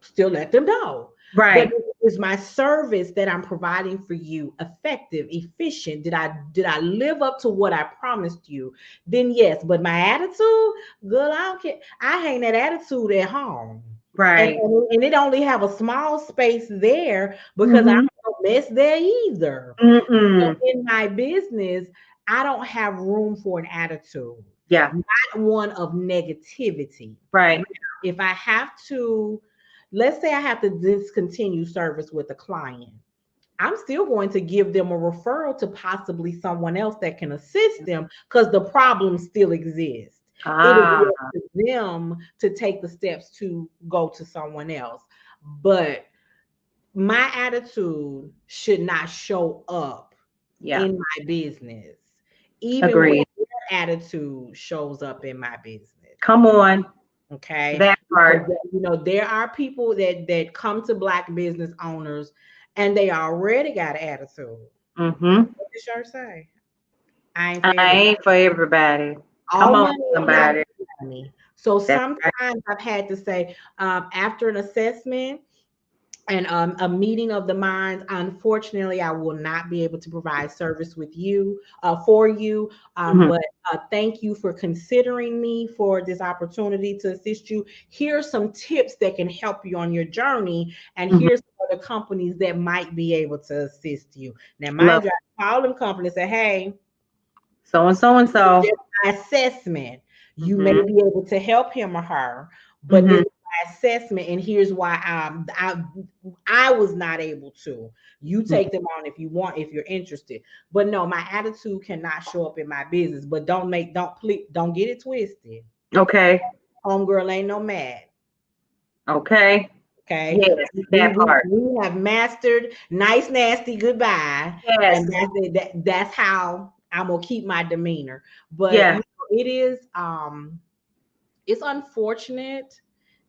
still let them know. But Right. is my service that I'm providing for you effective, efficient? Did I live up to what I promised you? Then yes. But my attitude, girl, I don't care. I hang that attitude at home. And, Right. and it only have a small space there because I Hmm. don't mess there either. So Mm-mm. in my business, I don't have room for an attitude, Yeah. not one of negativity. Right. If I have to, let's say I have to discontinue service with a client, I'm still going to give them a referral to possibly someone else that can assist them because the problem still exists. It is Ah. up to them to take the steps to go to someone else. But my attitude should not show up Yeah. in my business, even when Agreed. their attitude shows up in my business. Come on. Okay. That Because part. there are people that come to black business owners and they already got an attitude. Hmm. What did Shirt say? I ain't for I everybody. ain't for everybody. Come All on, money is not somebody. money. So That's right. sometimes I've had to say, after an assessment and a meeting of the minds, unfortunately I will not be able to provide service with you, for you, Hmm. but thank you for considering me for this opportunity to assist you. Here's some tips that can help you on your journey, and Hmm. here's some other companies that might be able to assist you. Now Love mind you, I call them companies and say, hey, so and so and so. just my assessment. You may Hmm. be able to help him or her, but this Hmm. is my assessment, and here's why I was not able to. You take them on if you want, if you're interested. But no, my attitude cannot show up in my business. But don't get it twisted. Okay. Homegirl ain't no mad. Okay. Okay. Yes, We, that we, part. we have mastered nice, nasty goodbye. Yes. And that's it. That's how I'm gonna keep my demeanor. But Yeah. it is it's unfortunate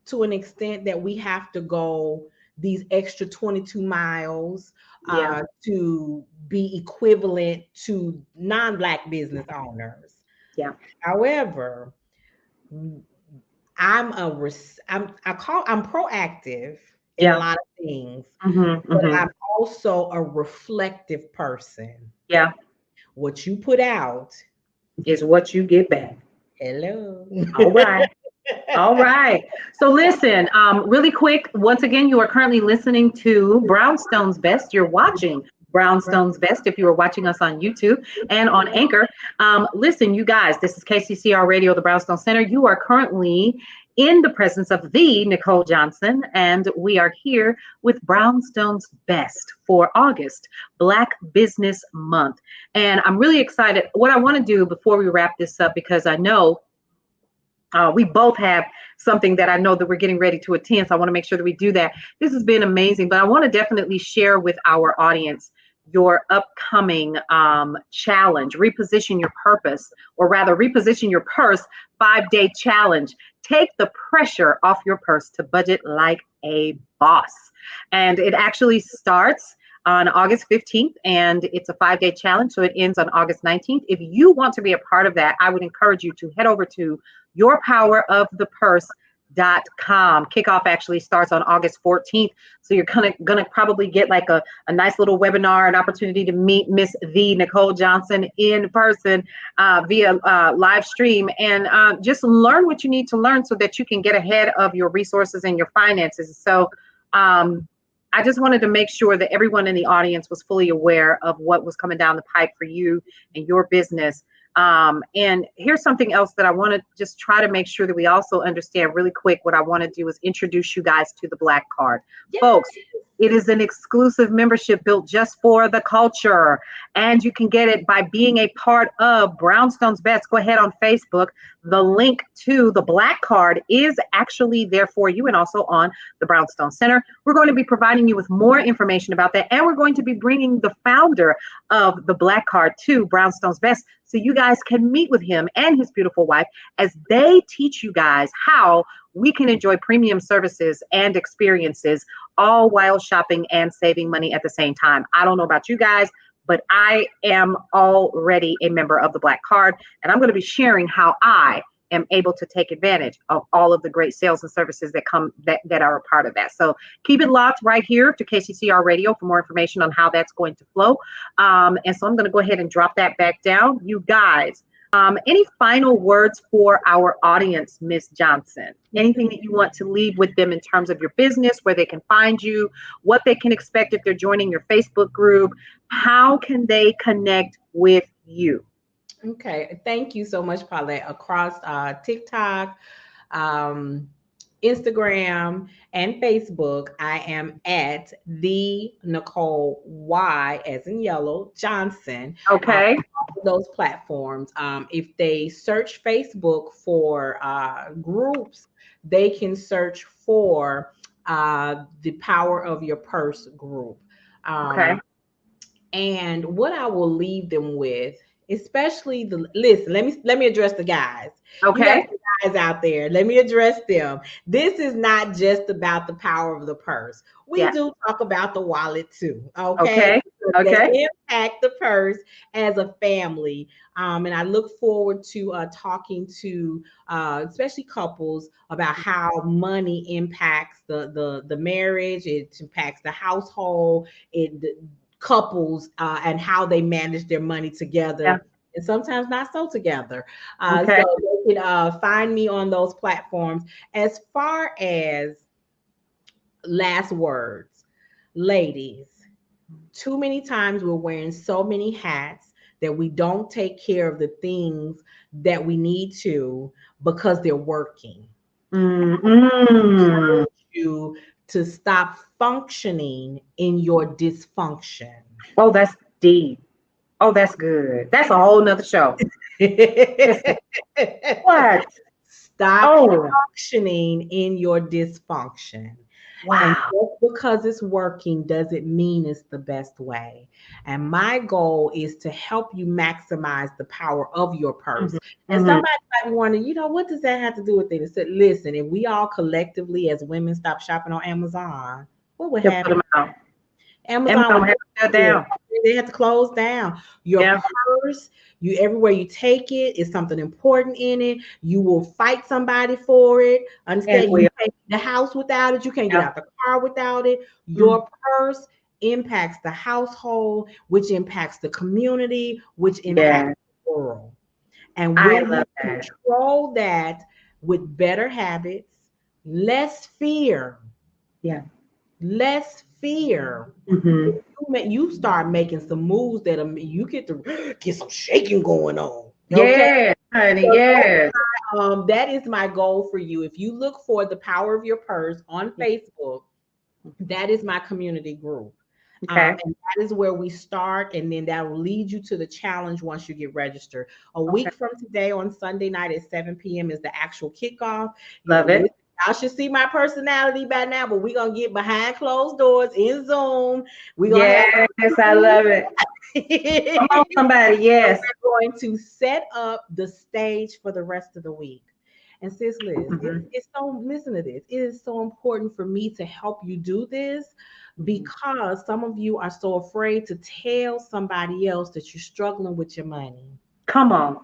to an extent that we have to go these extra 22 miles Yeah. to be equivalent to non-black business owners. Yeah. However, I'm proactive in a Yeah. lot of things, Hmm. but Hmm. I'm also a reflective person. Yeah. What you put out, Is what you get back. hello. All right. All right. So listen, really quick, once again, you are currently listening to Brownstone's Best. You're watching Brownstone's Best if you are watching us on YouTube and on Anchor. Listen, you guys, this is KCCR Radio, the Brownstone Center. You are currently in the presence of the Nicole Johnson, and we are here with Brownstone's Best for August, Black Business Month. And I'm really excited. What I want to do before we wrap this up, because I know we both have something that I know that we're getting ready to attend. So I want to make sure that we do that. This has been amazing, but I want to definitely share with our audience your upcoming challenge, Reposition Your Purpose, or rather, Reposition Your Purse 5-day challenge. Take the pressure off your purse to budget like a boss. And it actually starts on August 15th, and it's a 5-day challenge, so it ends on August 19th. If you want to be a part of that, I would encourage you to head over to yourpowerofthepurse.com. Kickoff actually starts on August 14th, so you're gonna probably get like a nice little webinar, an opportunity to meet Miss the Nicole Johnson in person via live stream, and just learn what you need to learn so that you can get ahead of your resources and your finances. So I just wanted to make sure that everyone in the audience was fully aware of what was coming down the pipe for you and your business. And here's something else that I want to just try to make sure that we also understand really quick. What I want to do is introduce you guys to the Black Card. Yes. Folks, it is an exclusive membership built just for the culture, and you can get it by being a part of Brownstone's Best. Go ahead on Facebook. The link to the Black Card is actually there for you, and also on the Brownstone Center. We're going to be providing you with more information about that, and we're going to be bringing the founder of the Black Card to Brownstone's Best, so you guys can meet with him and his beautiful wife as they teach you guys how we can enjoy premium services and experiences, all while shopping and saving money at the same time. I don't know about you guys, but I am already a member of the Black Card, and I'm going to be sharing how I am able to take advantage of all of the great sales and services that are a part of that. So keep it locked right here to KCCR Radio for more information on how that's going to flow. And so I'm going to go ahead and drop that back down. You guys, any final words for our audience, Miss Johnson? Anything that you want to leave with them in terms of your business, where they can find you, what they can expect if they're joining your Facebook group? How can they connect with you? Okay, thank you so much, Paulette. Across TikTok, Instagram, and Facebook, I am at the Nicole Y as in yellow Johnson. Okay. Those platforms. If they search Facebook for groups, they can search for the Power of Your Purse group. Okay. And what I will leave them with, especially listen, let me address the guys. Okay. You got the guys out there. Let me address them. This is not just about the power of the purse. We do talk about the wallet too. Okay. They impact the purse as a family. And I look forward to talking to especially couples about how money impacts the marriage. It impacts the household. Couples and how they manage their money together, and sometimes not so together. So they can find me on those platforms. As far as last words, ladies, too many times we're wearing so many hats that we don't take care of the things that we need to because they're working. I want you to stop functioning in your dysfunction. Oh, that's deep. Oh, that's good. That's a whole nother show. What? Stop functioning in your dysfunction. Wow. And just because it's working doesn't mean it's the best way. And my goal is to help you maximize the power of your purse. And somebody might be wondering, what does that have to do with it? I said, listen, if we all collectively as women stop shopping on Amazon, what would happen? Amazon had to shut down. They had to close down. Your purse, everywhere you take it, is something important in it. You will fight somebody for it. Understand? You can't get the house without it. You can't get out the car without it. Your purse impacts the household, which impacts the community, which impacts the world. And when we control that with better habits, less fear. Yeah. Less fear. You start making some moves that you get to get some shaking going on. Okay? Yeah, honey. Yeah. That is my goal for you. If you look for the Power of Your Purse on Facebook, that is my community group. And that is where we start, and then that will lead you to the challenge once you get registered. A week from today on Sunday night at 7 p.m. is the actual kickoff. Love it. I should see my personality by now, but we're going to get behind closed doors in Zoom. We're going to I love it. Come on, somebody, yes. We're going to set up the stage for the rest of the week. And sis Liz, it's so, listen to this. It is so important for me to help you do this because some of you are so afraid to tell somebody else that you're struggling with your money. Come on.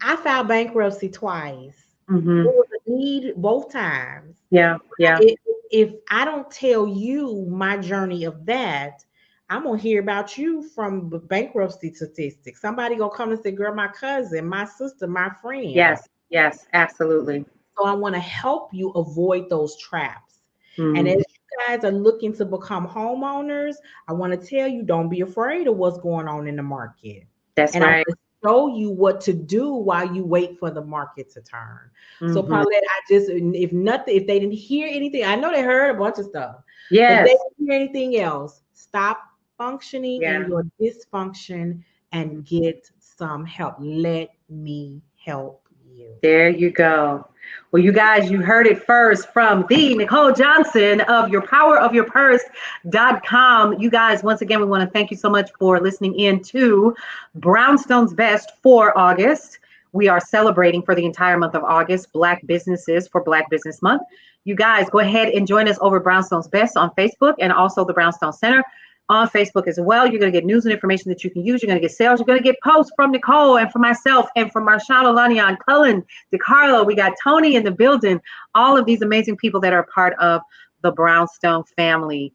I filed bankruptcy twice. It Mm-hmm. was a need both times. Yeah, yeah. If, if I don't tell you my journey of that, I'm gonna hear about you from the bankruptcy statistics. Somebody gonna come and say, "Girl, my cousin, my sister, my friend." Yes, yes, absolutely. So I want to help you avoid those traps. And as Mm, you guys are looking to become homeowners, I want to tell you, don't be afraid of what's going on in the market. that's And I want right. to show you what to do while you wait for the market to turn. So Hmm. Paulette, I just, if nothing, if they didn't hear anything, I know they heard a bunch of stuff, but if they Yes. didn't hear anything else, stop functioning in Yeah. your dysfunction and get some help. Let me help you. There you go. Well, you guys, you heard it first from the Nicole Johnson of yourpowerofyourpurse.com. You guys, once again, we want to thank you so much for listening in to Brownstone's Best for August. We are celebrating for the entire month of August Black businesses for Black Business Month. You guys, go ahead and join us over Brownstone's Best on Facebook and also the Brownstone Center on Facebook as well. You're going to get news and information that you can use. You're going to get sales. You're going to get posts from Nicole and from myself and from Marshall, Lanian, Cullen, DeCarlo. We got Tony in the building. All of these amazing people that are part of the Brownstone family.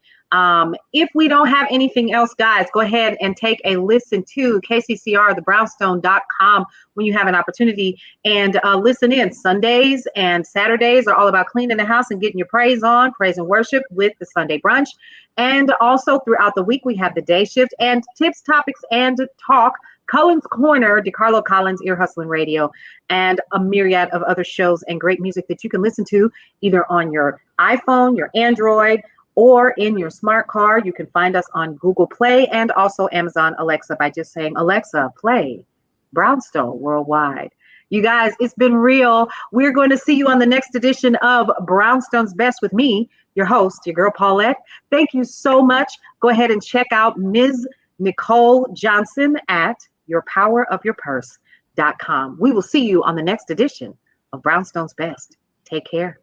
If we don't have anything else, guys, go ahead and take a listen to KCCR, thebrownstone.com when you have an opportunity and listen in. Sundays and Saturdays are all about cleaning the house and getting your praise on, praise and worship with the Sunday brunch. And also throughout the week, we have the day shift and tips, topics, and talk. Cullen's Corner, DeCarlo Collins, Ear Hustling Radio, and a myriad of other shows and great music that you can listen to either on your iPhone, your Android, or in your smart car. You can find us on Google Play and also Amazon Alexa by just saying, Alexa, play Brownstone Worldwide. You guys, it's been real. We're going to see you on the next edition of Brownstone's Best with me, your host, your girl Paulette. Thank you so much. Go ahead and check out Ms. Nicole Johnson at yourpowerofyourpurse.com. We will see you on the next edition of Brownstone's Best. Take care.